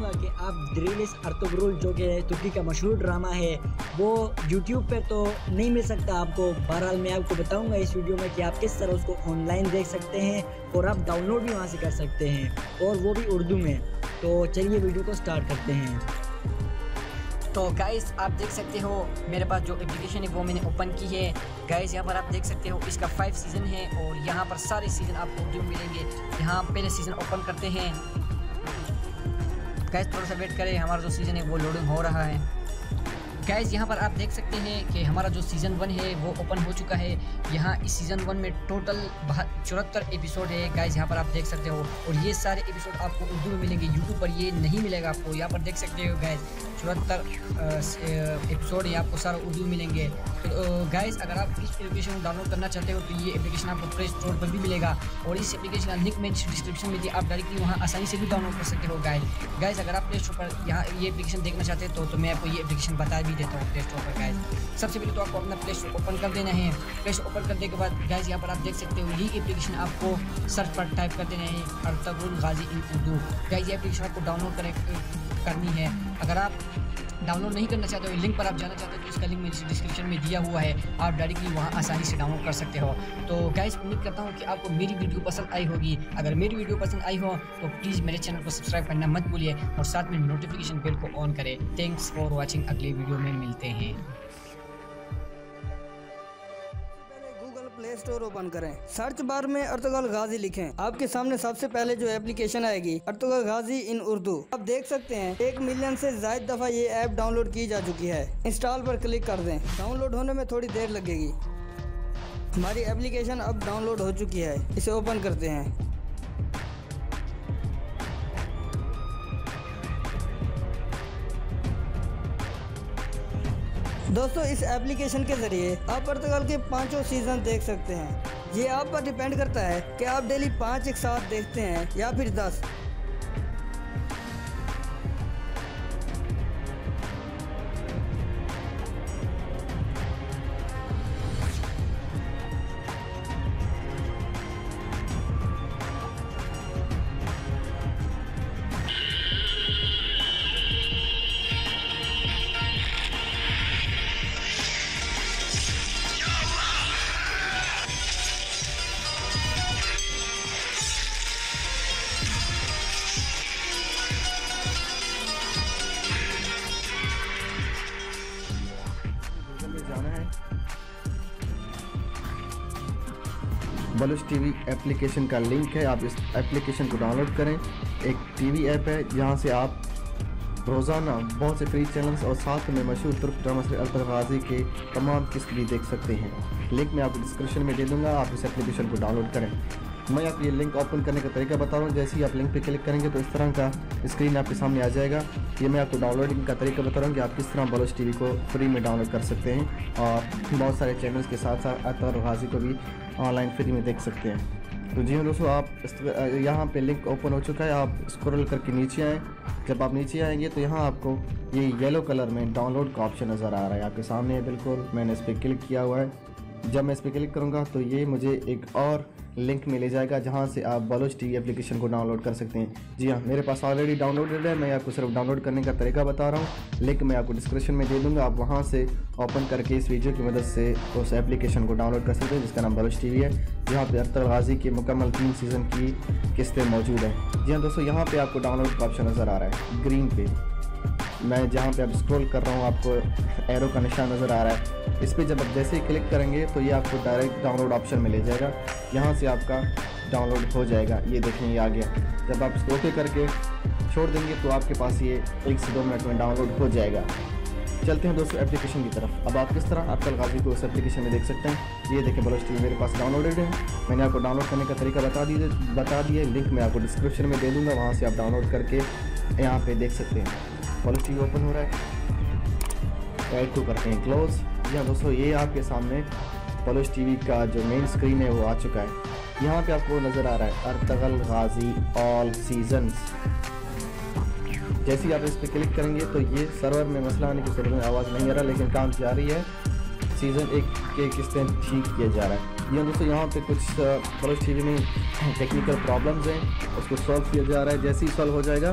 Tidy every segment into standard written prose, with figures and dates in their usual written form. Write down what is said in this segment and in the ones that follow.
चाहूँगा कि आप दिरिलिस अर्तुगरुल जो कि तुर्की का मशहूर ड्रामा है वो यूट्यूब पर तो नहीं मिल सकता आपको। बहरहाल मैं आपको बताऊँगा इस वीडियो में कि आप किस तरह उसको ऑनलाइन देख सकते हैं और आप डाउनलोड भी वहाँ से कर सकते हैं, और वो भी उर्दू में। तो चलिए वीडियो को स्टार्ट करते हैं। तो गाइस आप देख सकते हो मेरे पास जो एप्लीकेशन है वो मैंने ओपन की है। गाइस यहाँ पर आप देख सकते हो इसका 5 सीज़न है और यहाँ पर सारे सीज़न आपको उर्दू मिलेंगे। यहाँ पहले सीज़न ओपन करते हैं। गाइस थोड़ा सा वेट करें, हमारा जो सीज़न है वो लोडिंग हो रहा है। गाइस यहाँ पर आप देख सकते हैं कि हमारा जो सीज़न 1 है वो ओपन हो चुका है। यहाँ इस सीज़न 1 में टोटल 74 एपिसोड है। गाइस यहाँ पर आप देख सकते हो, और ये सारे एपिसोड आपको उर्दू में मिलेंगे, यूट्यूब पर ये नहीं मिलेगा आपको। यहाँ पर देख सकते हो गाइस 74 एपिसोड ये आपको सारा उर्दू मिलेंगे। तो गाइस अगर आप इस एप्लीकेशन को डाउनलोड करना चाहते हो तो ये एप्लीकेशन आपको प्ले स्टोर पर भी मिलेगा, और इस एप्लीकेशन का लिंक मैं डिस्क्रिप्शन में दिया, आप डायरेक्टली वहाँ आसानी से भी डाउनलोड कर सकते हो। गाइस अगर आप प्ले स्टोर पर यहाँ ये एप्लीकेशन देखना चाहते हो तो मैं आपको ये एप्लीकेशन बता भी देता हूँ प्ले स्टोर पर। गाइस सबसे पहले तो आपको अपना प्ले स्टोर ओपन कर देना है। प्ले स्टोर ओपन करने के बाद गाइस यहाँ पर आप देख सकते हो ये एप्लीकेशन आपको सर्च पर टाइप कर देना है, अर्तुगरुल गाजी इन उर्दू। गाइस ये एप्लीकेशन आपको डाउनलोड करनी है। अगर आप डाउनलोड नहीं करना चाहते हो, लिंक पर आप जाना चाहते हो तो इसका लिंक मैंने डिस्क्रिप्शन में दिया हुआ है, आप डायरेक्टली वहाँ आसानी से डाउनलोड कर सकते हो। तो गाइस उम्मीद करता हूँ कि आपको मेरी वीडियो पसंद आई होगी। अगर मेरी वीडियो पसंद आई हो तो प्लीज़ मेरे चैनल को सब्सक्राइब करना मत भूलिए और साथ में नोटिफिकेशन बेल को ऑन करें। थैंक्स फॉर वॉचिंग, अगले वीडियो में मिलते हैं। प्ले स्टोर ओपन करें, सर्च बार में अर्तुगरुल गाजी लिखें। आपके सामने सबसे पहले जो एप्लीकेशन आएगी अर्तुगरुल गाजी इन उर्दू। आप देख सकते हैं 1 मिलियन से ज्यादा दफा ये ऐप डाउनलोड की जा चुकी है। इंस्टॉल पर क्लिक कर दें। डाउनलोड होने में थोड़ी देर लगेगी। हमारी एप्लीकेशन अब डाउनलोड हो चुकी है, इसे ओपन करते हैं। दोस्तों इस एप्लीकेशन के ज़रिए आप अर्तुगरुल के 5 सीज़न देख सकते हैं। ये आप पर डिपेंड करता है कि आप डेली 5 एक साथ देखते हैं या फिर 10। बलूच टीवी एप्लीकेशन का लिंक है, आप इस एप्लीकेशन को डाउनलोड करें। एक टीवी ऐप है जहां से आप रोज़ाना बहुत से फ्री चैनल्स और साथ में मशहूर तुर्क ड्रामा से अर्तुगरुल गाजी के तमाम किस्त भी देख सकते हैं। लिंक मैं आपको डिस्क्रिप्शन में दे दूंगा, आप इस एप्लीकेशन को डाउनलोड करें। मैं आपको ये लिंक ओपन करने का तरीका बता रहा हूँ। जैसे ही आप लिंक पे क्लिक करेंगे तो इस तरह का स्क्रीन आपके सामने आ जाएगा। ये मैं आपको डाउनलोडिंग का तरीका बता रहा हूँ कि आप किस तरह बलूच टीवी को फ्री में डाउनलोड कर सकते हैं, और बहुत सारे चैनल्स के साथ साथ अर्तुगरुल गाजी को भी ऑनलाइन फ्री में देख सकते हैं। तो जी हाँ दोस्तों, आप यहाँ पे लिंक ओपन हो चुका है। आप स्क्रॉल करके नीचे आएँ। जब आप नीचे आएंगे तो यहाँ आपको ये येलो कलर में डाउनलोड का ऑप्शन नज़र आ रहा है, आपके सामने है बिल्कुल। मैंने इस पर क्लिक किया हुआ है। जब मैं इस पर क्लिक करूँगा तो ये मुझे एक और लिंक में ले जाएगा जहाँ से आप बलूच टीवी एप्लीकेशन को डाउनलोड कर सकते हैं। जी हाँ, मेरे पास ऑलरेडी डाउनलोडेड है। मैं आपको सिर्फ डाउनलोड करने का तरीका बता रहा हूँ। लिंक मैं आपको डिस्क्रिप्शन में दे दूँगा, आप वहाँ से ओपन करके इस वीडियो की मदद से उस एप्लीकेशन को डाउनलोड कर सकते हैं जिसका नाम बलूच टीवी है, जहाँ पर अर्तुगरुल गाजी की मुकम्मल 3 सीज़न की किस्तें मौजूद हैं। जी हाँ दोस्तों, यहाँ पर आपको डाउनलोड का ऑप्शन नज़र आ रहा है ग्रीन पे। मैं जहाँ पे अब स्क्रॉल कर रहा हूँ आपको एरो का निशान नज़र आ रहा है। इस पर जब आप जैसे ही क्लिक करेंगे तो ये आपको डायरेक्ट डाउनलोड ऑप्शन में ले जाएगा। यहाँ से आपका डाउनलोड हो जाएगा। ये देखें ये आ गया। जब आप इसको ओके करके छोड़ देंगे तो आपके पास ये 1 से 2 मिनट में डाउनलोड हो जाएगा। चलते हैं दोस्तों एप्लीकेशन की तरफ। अब आप किस तरह अर्तुगरुल गाजी को उस एप्लीकेशन में देख सकते हैं। ये देखें बलूच टीवी मेरे पास डाउनलोडेड है। मैंने आपको डाउनलोड करने का तरीका बता दिए। लिंक मैं आपको डिस्क्रिप्शन में दे दूँगा, वहाँ से आप डाउनलोड करके यहाँ पे देख सकते हैं। बलूच टीवी ओपन हो रहा है, ऐड को करते हैं क्लोज। या दोस्तों ये आपके सामने बलूच टीवी का जो मेन स्क्रीन है वो आ चुका है। यहाँ पे आपको नज़र आ रहा है अर्तुगरुल गाजी ऑल सीजन्स। जैसे ही आप इस पर क्लिक करेंगे तो ये सर्वर में मसला आने की सूरत में आवाज़ नहीं आ रहा, लेकिन काम जारी है। सीज़न 1 के किस्तें ठीक किया जा रहा है। ये दोस्तों यहाँ पे कुछ बलूच टीवी में टेक्निकल प्रॉब्लम्स हैं, उसको सॉल्व किया जा रहा है। जैसे ही सॉल्व हो जाएगा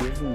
give me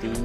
3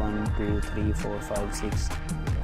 1 2 3 4 5 6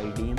IDM.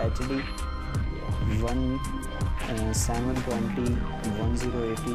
HD 720 1080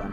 1.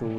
2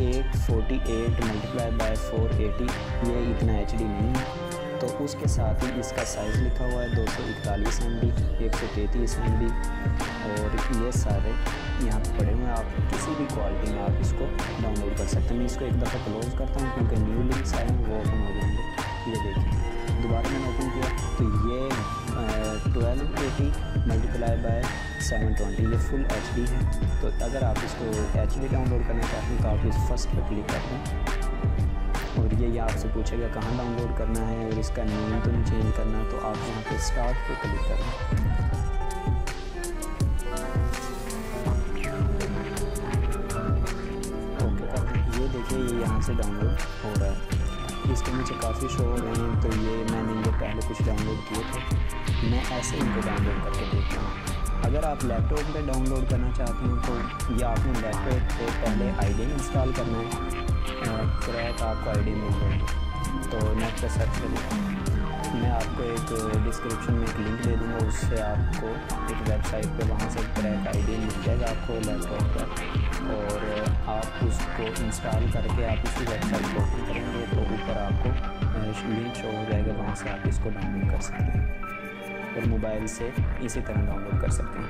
848 multiply by 480 ये इतना HD नहीं है। तो उसके साथ ही इसका साइज़ लिखा हुआ है 241 MB, 133 MB और ये सारे यहाँ पे पड़े हुए हैं। आप किसी भी क्वालिटी में आप इसको डाउनलोड कर सकते हैं। मैं इसको एक दफ़ा क्लोज़ करता हूँ क्योंकि न्यू लिंक्स आए हैं वो ओपन हो जाएंगे। ये देखिए दोबारा मैंने ओपन किया तो ये 1280 मल्टीप्लाई बाय 720 ये फुल HD है। तो अगर आप इसको HD डाउनलोड करना चाहते हैं तो आप इस फर्स्ट पर क्लिक कर दें और ये आपसे पूछेगा कहाँ डाउनलोड करना है और इसका नेम तो नहीं चेंज करना, तो आप यहाँ पे स्टार्ट पे क्लिक करें। ओके कर ये देखिए ये यहाँ से डाउनलोड हो रहा है। इसके नीचे काफ़ी शो हो रहे हैं। तो ये मैंने ये पहले कुछ डाउनलोड किए थे, मैं ऐसे इनको डाउनलोड करके देखता हूँ। अगर आप लैपटॉप पे डाउनलोड करना चाहते हैं तो ये आपने लैपटॉप पे पहले ID इंस्टॉल करना है। क्रैक आपको ID मिल जाएगी तो नेट पे सर्च करें। मैं आपको एक डिस्क्रिप्शन में एक लिंक दे दूँगा, उससे आपको एक वेबसाइट पे वहाँ से क्रैक ID मिल जाएगा आपको लैपटॉप पर और आप उसको इंस्टॉल करके आप उसी वेबसाइट को ओपन करेंगे तो ऊपर आपको लिंक शो हो जाएगा, वहाँ से आप इसको डाउनलोड कर सकते हैं और मोबाइल से इसी तरह डाउनलोड कर सकते हैं।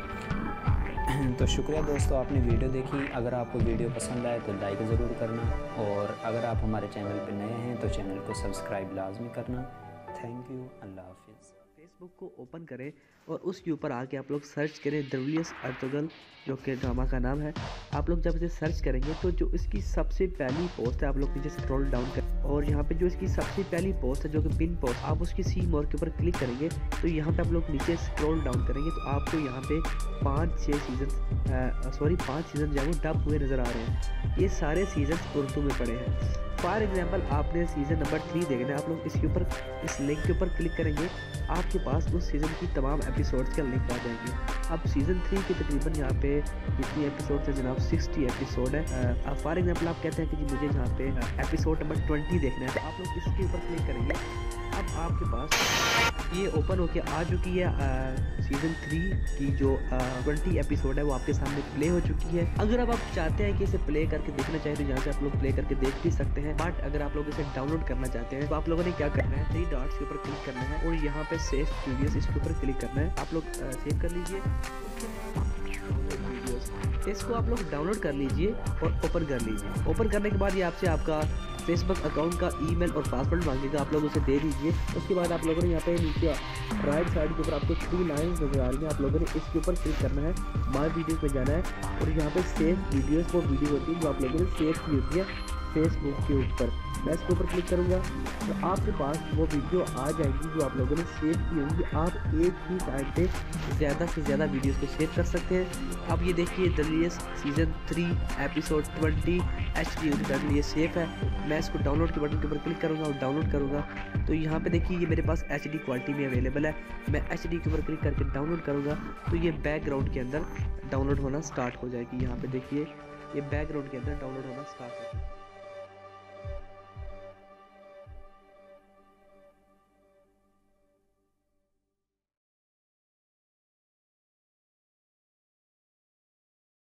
तो शुक्रिया दोस्तों, आपने वीडियो देखी। अगर आपको वीडियो पसंद आए तो लाइक ज़रूर करना और अगर आप हमारे चैनल पर नए हैं तो चैनल को सब्सक्राइब लाजमी करना। थैंक यू, अल्लाह हाफिज़। फेसबुक को ओपन करें और उसके ऊपर आके आप लोग सर्च करें द रूलियस अर्तुगरुल, जो कि ड्रामा का नाम है। आप लोग जब इसे सर्च करेंगे तो जो इसकी सबसे पहली पोस्ट है आप लोग नीचे स्क्रॉल डाउन करें और यहाँ पे जो इसकी सबसे पहली पोस्ट है जो कि पिन पोस्ट, आप उसकी सी मोर के ऊपर क्लिक करेंगे तो यहाँ पे आप लोग नीचे स्क्रॉल डाउन करेंगे तो आपको यहाँ पे 5 सीज़न जो है वो डब हुए नज़र आ रहे हैं। ये सारे सीज़न उर्दू में पड़े हैं। फॉर एग्जांपल आपने सीज़न नंबर 3 देखना है, आप लोग इसके ऊपर इस लिंक के ऊपर क्लिक करेंगे, आपके पास उस सीज़न की तमाम एपिसोड्स का लिंक आ जाएंगे। अब सीज़न 3 के तकरीबन यहाँ पे कितनी एपिसोड है जनाब, 60 एपिसोड है। अब फॉर एग्जांपल आप कहते हैं कि जी मुझे यहाँ पे एपिसोड नंबर 20 देखना है, तो आप लोग इसके ऊपर क्लिक करेंगे। अब आपके पास ये ओपन होके आ चुकी है सीज़न 3 की जो 20 एपिसोड है वो आपके सामने प्ले हो चुकी है। अगर अब आप चाहते हैं कि इसे प्ले करके देखना चाहिए तो यहाँ से आप लोग प्ले करके देख भी सकते हैं, बट अगर आप लोग इसे डाउनलोड करना चाहते हैं तो आप लोगों ने क्या करना है, 3 डॉट्स के ऊपर क्लिक करना है और यहाँ पे सेव वीडियोस इसके ऊपर क्लिक करना है। आप लोग सेव कर लीजिए, इसको आप लोग डाउनलोड कर लीजिए और ओपन कर लीजिए। ओपन करने के बाद ये आपसे आपका फेसबुक अकाउंट का ईमेल और पासवर्ड मांगेगा, आप लोग उसे दे दीजिए। उसके बाद आप लोगों ने यहाँ पे नीचे राइट साइड के ऊपर आपको 3 लाइन्स नजर आ रही हैं, आप लोगों ने इसके ऊपर क्लिक करना है, माय वीडियोस में जाना है और यहाँ पे सेव वीडियोस वो वीडियो होती है जो आप लोगों ने सेव की होती है फेसबुक के ऊपर। मैं इसके ऊपर क्लिक करूँगा तो आपके पास वो वीडियो आ जाएगी जो आप लोगों ने सेव की होंगी। आप एक ही टाइम पे ज़्यादा से ज़्यादा वीडियोस को सेव कर सकते हैं। अब ये देखिए द रूलियस सीज़न 3 एपिसोड 20 HD करके ये सेफ है। मैं इसको डाउनलोड के बटन के ऊपर क्लिक करूँगा और डाउनलोड करूँगा तो यहाँ पे देखिए ये मेरे पास HD क्वालिटी में अवेलेबल है। मैं HD के ऊपर क्लिक करके डाउनलोड करूँगा तो ये बैकग्राउंड के अंदर डाउनलोड होना स्टार्ट हो जाएगी। यहाँ पे देखिए ये बैकग्राउंड के अंदर डाउनलोड होना स्टार्ट हो जाएगी।